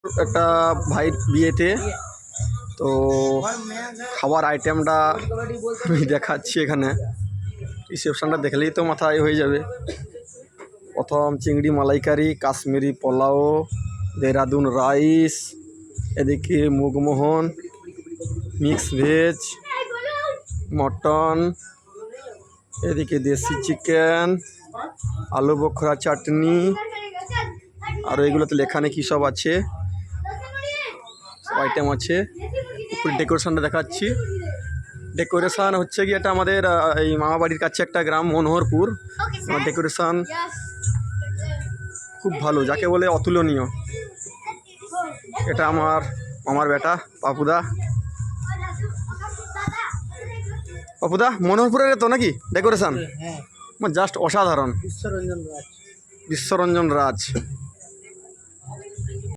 একটা ভাইয়ের বিয়েতে তো খাবার আইটেমটা আমি দেখাচ্ছি এখানে। রিসেপশনটা দেখলেই তো মাথায় হয়ে যাবে। প্রথম চিংড়ি মালাইকারি, কাশ্মীরি পোলাও, দেহরাদুন রাইস, এদিকে মুগমোহন, মিক্স ভেজ, মটন, এদিকে দেশি চিকেন, আলু বোখরা চাটনি, আর এগুলোতে লেখা নেই কী সব আছে, সব আইটেম আছে। উপরে ডেকোরেশনটা দেখাচ্ছি। ডেকোরেশন হচ্ছে কি, এটা আমাদের এই মামা বাড়ির কাছে একটা গ্রাম মনোহরপুর। আমার ডেকোরেশন খুব ভালো, যাকে বলে অতুলনীয়। এটা আমার বেটা পাপুদা। পাপুদা মনোহরপুরের তো নাকি ডেকোরেশন? জাস্ট অসাধারণ। বিশ্বরঞ্জন রাজ।